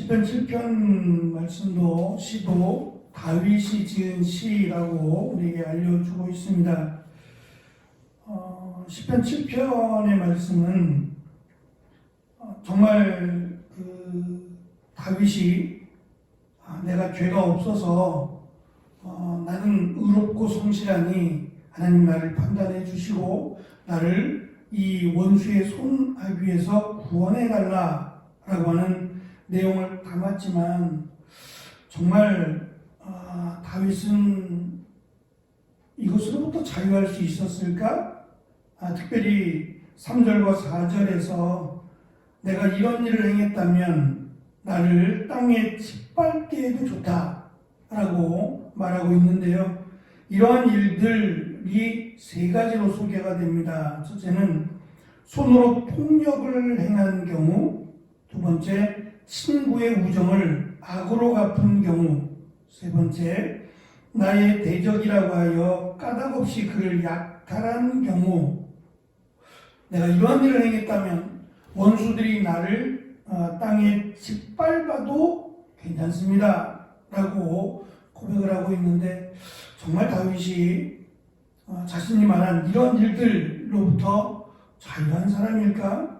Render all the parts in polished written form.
시편 7편 말씀도 시도 다윗이 지은 시라고 우리에게 알려주고 있습니다. 시편 7편의 말씀은 정말 다윗이 내가 죄가 없어서 나는 의롭고 성실하니 하나님 나를 판단해 주시고 나를 이 원수의 손아귀에서 구원해 달라라고 하는 내용을 담았지만 정말 다윗은 이것으로부터 자유할 수 있었을까? 특별히 3절과 4절에서 내가 이런 일을 행했다면 나를 땅에 짓밟게 해도 좋다라고 말하고 있는데요. 이러한 일들이 세 가지로 소개가 됩니다. 첫째는 손으로 폭력을 행한 경우, 두 번째 친구의 우정을 악으로 갚은 경우, 세 번째 나의 대적이라고 하여 까닭없이 그를 약탈한 경우, 내가 이러한 일을 행했다면 원수들이 나를 땅에 짓밟아도 괜찮습니다 라고 고백을 하고 있는데, 정말 다윗이 자신이 말한 이런 일들로부터 자유한 사람일까?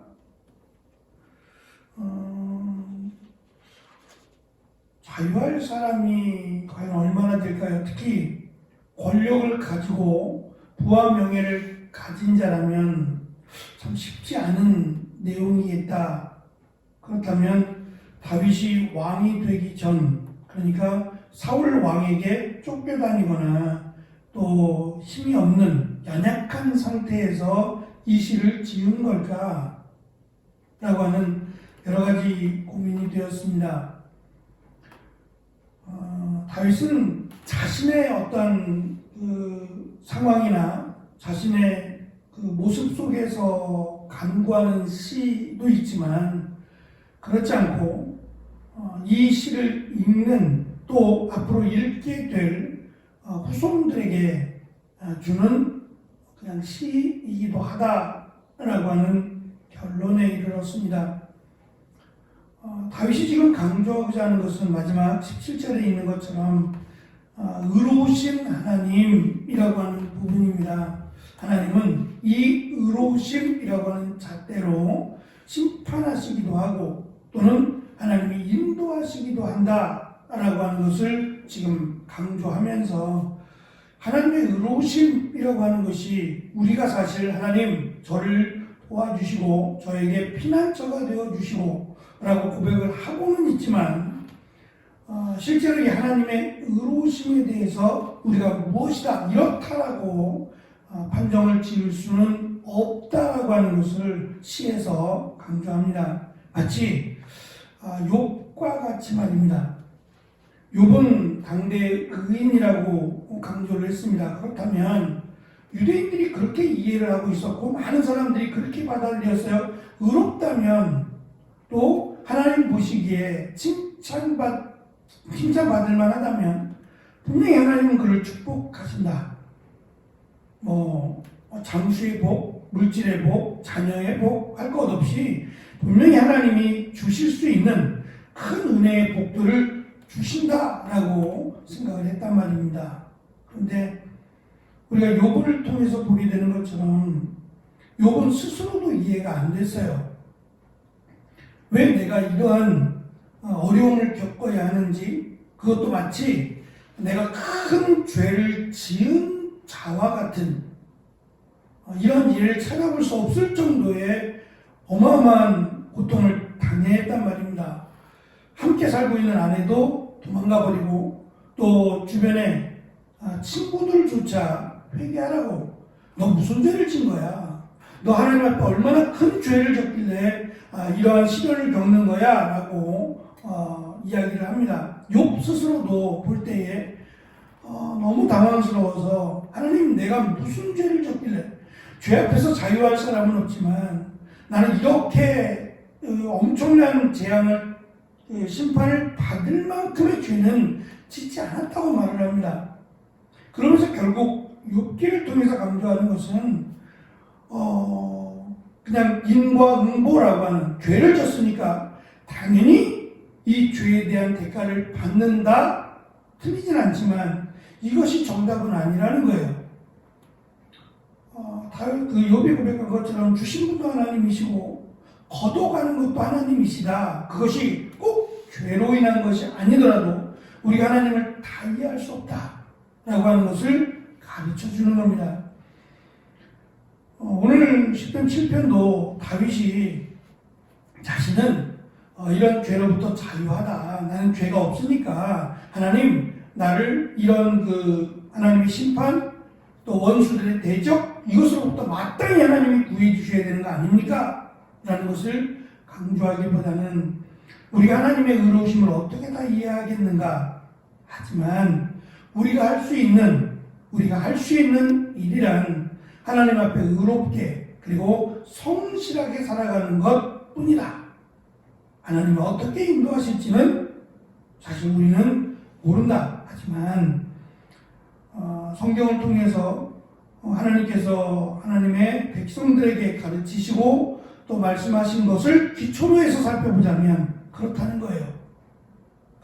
자유할 사람이 과연 얼마나 될까요? 특히 권력을 가지고 부와 명예를 가진 자라면 참 쉽지 않은 내용이겠다. 그렇다면 다윗이 왕이 되기 전, 그러니까 사울 왕에게 쫓겨다니거나 또 힘이 없는 연약한 상태에서 이 시를 지은 걸까? 라고 하는 여러 가지 고민이 되었습니다. 다윗은 자신의 어떤 상황이나 자신의 모습 속에서 간구하는 시도 있지만 그렇지 않고 이 시를 읽는 또 앞으로 읽게 될 후손들에게 주는 그냥 시이기도 하다라고 하는 결론에 이르렀습니다. 다윗이 지금 강조하고자 하는 것은 마지막 17절에 있는 것처럼 의로우신 하나님이라고 하는 부분입니다. 하나님은 이 의로우심이라고 하는 잣대로 심판하시기도 하고 또는 하나님이 인도하시기도 한다라고 하는 것을 지금 강조하면서, 하나님의 의로우심이라고 하는 것이 우리가 사실 하나님 저를 도와주시고 저에게 피난처가 되어주시고 라고 고백을 하고는 있지만 실제로 이 하나님의 의로우심에 대해서 우리가 무엇이다 이렇다라고 판정을 지을 수는 없다라고 하는 것을 시에서 강조합니다. 마치 욥과 같이 말입니다. 욥은 당대 의인이라고 강조를 했습니다. 그렇다면 유대인들이 그렇게 이해를 하고 있었고 많은 사람들이 그렇게 받아들였어요. 의롭다면 또 하나님 보시기에 칭찬받을 만하다면 분명히 하나님은 그를 축복하신다. 장수의 복, 물질의 복, 자녀의 복 할 것 없이 분명히 하나님이 주실 수 있는 큰 은혜의 복들을 주신다라고 생각을 했단 말입니다. 그런데 우리가 욥을 통해서 보게 되는 것처럼 욥은 스스로도 이해가 안 됐어요. 왜 내가 이러한 어려움을 겪어야 하는지, 그것도 마치 내가 큰 죄를 지은 자와 같은 이런 일을 찾아볼 수 없을 정도의 어마어마한 고통을 당해야 했단 말입니다. 함께 살고 있는 아내도 도망가 버리고 또 주변에 친구들조차 회개하라고, 너 무슨 죄를 진 거야? 너 하나님 앞에 얼마나 큰 죄를 졌길래 이러한 시련을 겪는 거야? 라고 이야기를 합니다. 욥 스스로도 볼 때에 너무 당황스러워서, 하나님 내가 무슨 죄를 졌길래, 죄 앞에서 자유할 사람은 없지만 나는 이렇게 엄청난 재앙을 심판을 받을 만큼의 죄는 짓지 않았다고 말을 합니다. 그러면서 결국 욥기를 통해서 강조하는 것은 그냥 인과응보라고 하는, 죄를 졌으니까 당연히 이 죄에 대한 대가를 받는다? 틀리진 않지만 이것이 정답은 아니라는 거예요. 그 욥이 고백한 것처럼 주신 분도 하나님이시고 걷어가는 것도 하나님이시다. 그것이 꼭 죄로 인한 것이 아니더라도 우리가 하나님을 다 이해할 수 없다 라고 하는 것을 가르쳐 주는 겁니다. 오늘 10편 7편도 다윗이 자신은 이런 죄로부터 자유하다. 나는 죄가 없으니까 하나님 나를 이런 하나님의 심판 또 원수들의 대적 이것으로부터 마땅히 하나님이 구해 주셔야 되는 거 아닙니까? 라는 것을 강조하기보다는 우리가 하나님의 의로우심을 어떻게 다 이해하겠는가? 하지만 우리가 할 수 있는 일이란 하나님 앞에 의롭게 그리고 성실하게 살아가는 것 뿐이다. 하나님은 어떻게 인도하실지는 사실 우리는 모른다. 하지만 성경을 통해서 하나님께서 하나님의 백성들에게 가르치시고 또 말씀하신 것을 기초로 해서 살펴보자면 그렇다는 거예요.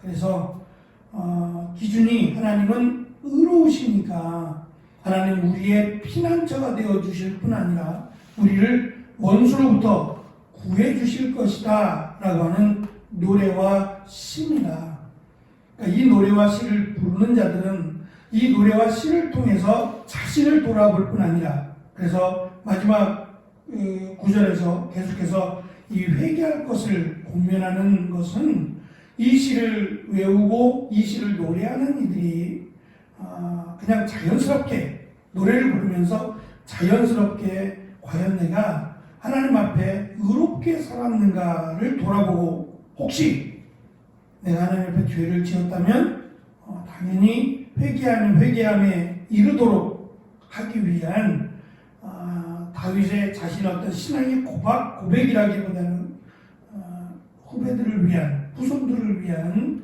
그래서 기준이 하나님은 의로우시니까 하나님 우리의 피난처가 되어 주실 뿐 아니라 우리를 원수로부터 구해 주실 것이다 라고 하는 노래와 시입니다. 그러니까 이 노래와 시를 부르는 자들은 이 노래와 시를 통해서 자신을 돌아볼 뿐 아니라 그래서 마지막 구절에서 계속해서 이 회개할 것을 공면하는 것은 이 시를 외우고 이 시를 노래하는 이들이 그냥 자연스럽게 노래를 부르면서 자연스럽게 과연 내가 하나님 앞에 의롭게 살았는가를 돌아보고 혹시 내가 하나님 앞에 죄를 지었다면 당연히 회개함에 이르도록 하기 위한 다윗의 자신의 어떤 신앙의 고백이라기보다는 후배들을 위한 후손들을 위한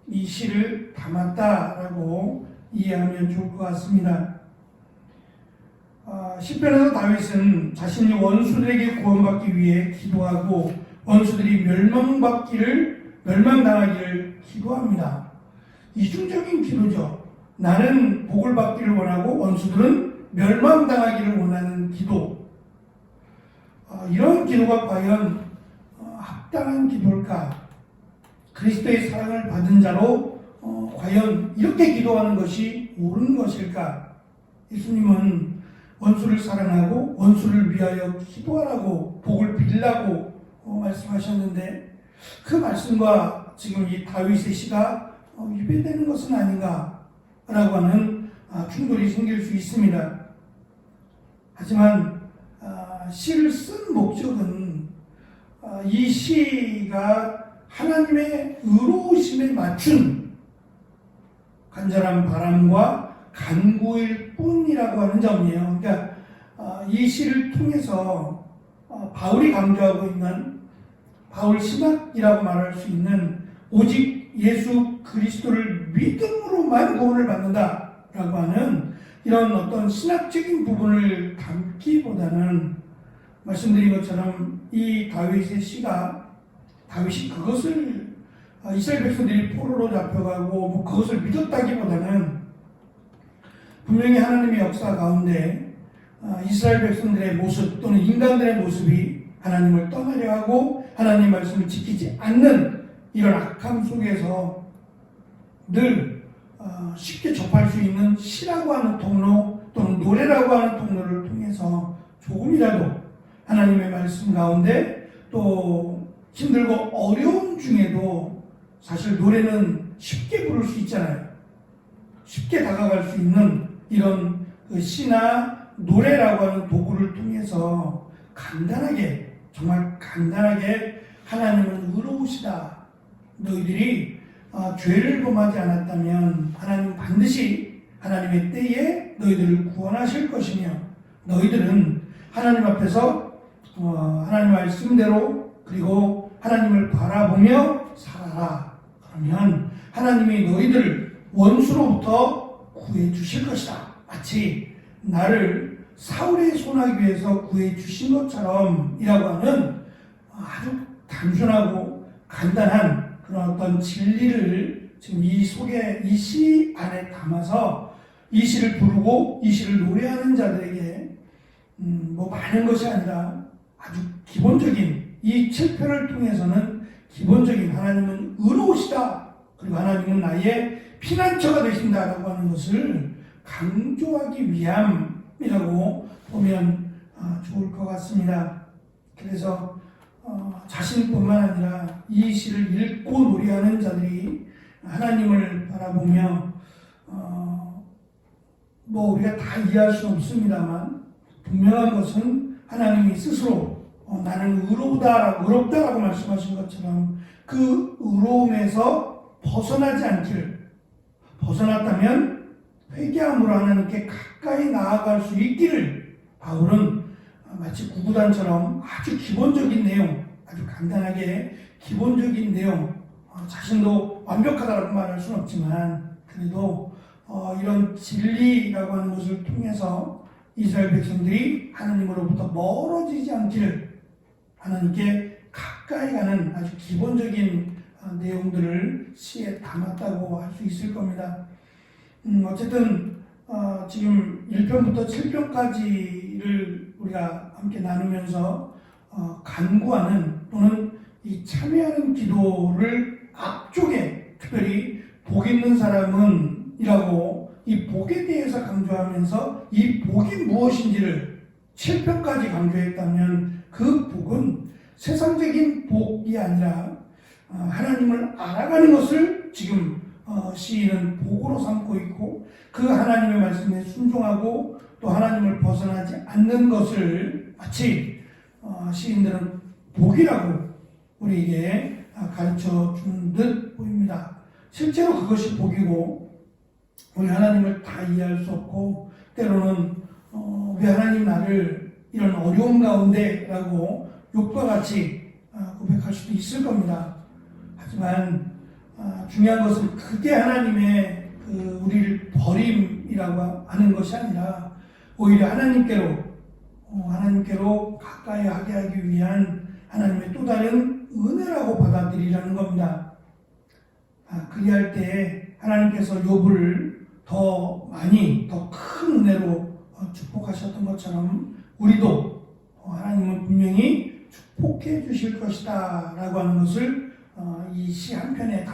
이 시를 담았다라고 이해하면 좋을 것 같습니다. 시편에서 다윗은 자신이 원수들에게 구원받기 위해 기도하고 원수들이 멸망당하기를 기도합니다. 이중적인 기도죠. 나는 복을 받기를 원하고 원수들은 멸망당하기를 원하는 기도. 이런 기도가 과연 합당한 기도일까? 그리스도의 사랑을 받은 자로 과연 이렇게 기도하는 것이 옳은 것일까? 예수님은 원수를 사랑하고 원수를 위하여 기도하라고 복을 빌라고 말씀하셨는데 그 말씀과 지금 이 다윗의 시가 위배되는 것은 아닌가 라고 하는 충돌이 생길 수 있습니다. 하지만 시를 쓴 목적은 이 시가 하나님의 의로우심에 맞춘 간절한 바람과 간구일 뿐이라고 하는 점이에요. 그러니까 이 시를 통해서 바울이 강조하고 있는 바울 신학이라고 말할 수 있는 오직 예수 그리스도를 믿음으로만 구원을 받는다라고 하는 이런 어떤 신학적인 부분을 담기보다는 말씀드린 것처럼 이 다윗의 시가 다윗이 그것을 이스라엘 백성들이 포로로 잡혀가고 그것을 믿었다기보다는 분명히 하나님의 역사 가운데 이스라엘 백성들의 모습 또는 인간들의 모습이 하나님을 떠나려 하고 하나님 말씀을 지키지 않는 이런 악함 속에서 늘 쉽게 접할 수 있는 시라고 하는 통로 또는 노래라고 하는 통로를 통해서 조금이라도 하나님의 말씀 가운데 또 힘들고 어려움 중에도 사실 노래는 쉽게 부를 수 있잖아요. 쉽게 다가갈 수 있는 이런 시나 노래라고 하는 도구를 통해서 간단하게 정말 간단하게 하나님은 의로우시다. 너희들이 죄를 범하지 않았다면 하나님 반드시 하나님의 때에 너희들을 구원하실 것이며 너희들은 하나님 앞에서 하나님 말씀대로 그리고 하나님을 바라보며 살아라. 그러면 하나님이 너희들을 원수로부터 구해 주실 것이다. 마치 나를 사울의 손아귀에서 구해 주신 것처럼 이라고 하는 아주 단순하고 간단한 그런 어떤 진리를 지금 이 속에 이 시 안에 담아서 이 시를 부르고 이 시를 노래하는 자들에게 뭐 많은 것이 아니라 아주 기본적인 이 7편을 통해서는 기본적인 하나님은 의로우시다, 그리고 하나님은 나의 피난처가 되신다라고 하는 것을 강조하기 위함이라고 보면 좋을 것 같습니다. 그래서 자신뿐만 아니라 이 시를 읽고 노래하는 자들이 하나님을 바라보며 뭐 우리가 다 이해할 수는 없습니다만 분명한 것은 하나님이 스스로 나는 의롭다라고 말씀하신 것처럼 그 의로움에서 벗어나지 않기를, 벗어났다면 회개함으로 하나님께 가까이 나아갈 수 있기를 바울은 마치 구구단처럼 아주 기본적인 내용, 아주 간단하게 기본적인 내용, 자신도 완벽하다고 말할 수는 없지만 그래도 이런 진리라고 하는 것을 통해서 이스라엘 백성들이 하나님으로부터 멀어지지 않기를, 하나님께 가까이 가는 아주 기본적인 내용들을 시에 담았다고 할 수 있을 겁니다. 어쨌든 지금 1편부터 7편까지를 우리가 함께 나누면서 간구하는 또는 이 참여하는 기도를 앞쪽에 특별히 복 있는 사람은 이라고 이 복에 대해서 강조하면서 이 복이 무엇인지를 7편까지 강조했다면 그 복은 세상적인 복이 아니라 하나님을 알아가는 것을 지금 시인은 복으로 삼고 있고, 그 하나님의 말씀에 순종하고 또 하나님을 벗어나지 않는 것을 마치 시인들은 복이라고 우리에게 가르쳐 준 듯 보입니다. 실제로 그것이 복이고, 우리 하나님을 다 이해할 수 없고 때로는 왜 하나님 나를 이런 어려움 가운데라고 욕과 같이 고백할 수도 있을 겁니다. 하지만 중요한 것은 그게 하나님의 우리를 버림이라고 하는 것이 아니라 오히려 하나님께로 가까이 하게 하기 위한 하나님의 또 다른 은혜라고 받아들이라는 겁니다. 그리할 때 하나님께서 욥을 더 많이 더 큰 은혜로 축복하셨던 것처럼 우리도 하나님은 분명히 축복해 주실 것이다 라고 하는 것을 이 시 한편에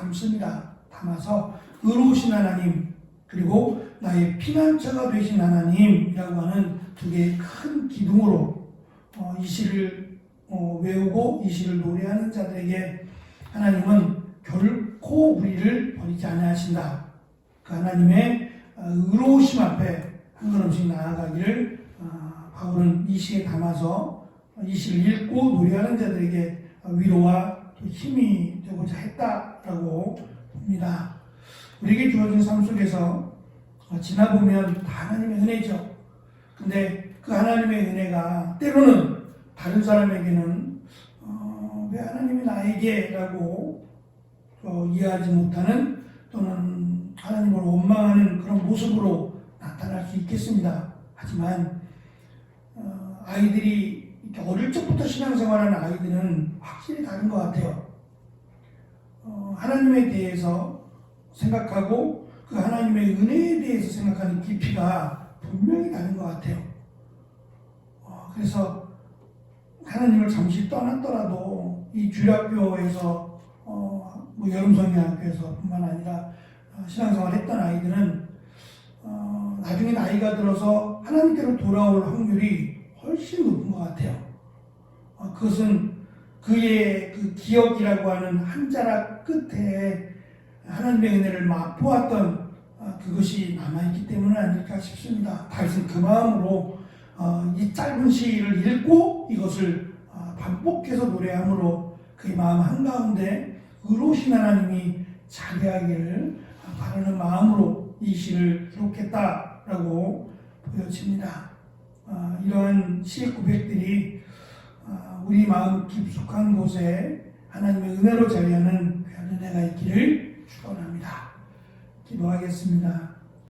담아서 의로우신 하나님, 그리고 나의 피난처가 되신 하나님이라고 하는 두 개의 큰 기둥으로 이 시를 외우고 이 시를 노래하는 자들에게 하나님은 결코 우리를 버리지 아니하신다, 그 하나님의 의로우심 앞에 한 걸음씩 나아가기를 바울은 이 시에 담아서 이 시를 읽고 노래하는 자들에게 위로와 힘이 되고자 했다라고 봅니다. 우리에게 주어진 삶 속에서 지나보면 다 하나님의 은혜죠. 근데 그 하나님의 은혜가 때로는 다른 사람에게는 왜 하나님이 나에게라고 이해하지 못하는, 또는 하나님을 원망하는 그런 모습으로 나타날 수 있겠습니다. 하지만 아이들이 이렇게 어릴 적부터 신앙생활하는 아이들은 확실히 다른 것 같아요. 하나님에 대해서 생각하고 그 하나님의 은혜에 대해서 생각하는 깊이가 분명히 다른 것 같아요. 그래서 하나님을 잠시 떠났더라도 이 주일학교에서 뭐 여름성경학교에서 뿐만 아니라 신앙생활 했던 아이들은 나중에 나이가 들어서 하나님께로 돌아올 확률이 훨씬 높은 것 같아요. 그것은 그의 그 기억이라고 하는 한 자락 끝에 하나님의 은혜를 맛보았던 그것이 남아있기 때문은 아닐까 싶습니다. 다윗은 그 마음으로 이 짧은 시를 읽고 이것을 반복해서 노래함으로 그의 마음 한가운데 의로우신 하나님이 자리하기를 바라는 마음으로 이 시를 기록했다라고 보여집니다. 이러한 시의 고백들이 우리 마음 깊숙한 곳에 하나님의 은혜로 자리하는 귀한 은혜가 있기를 축원합니다. 기도하겠습니다.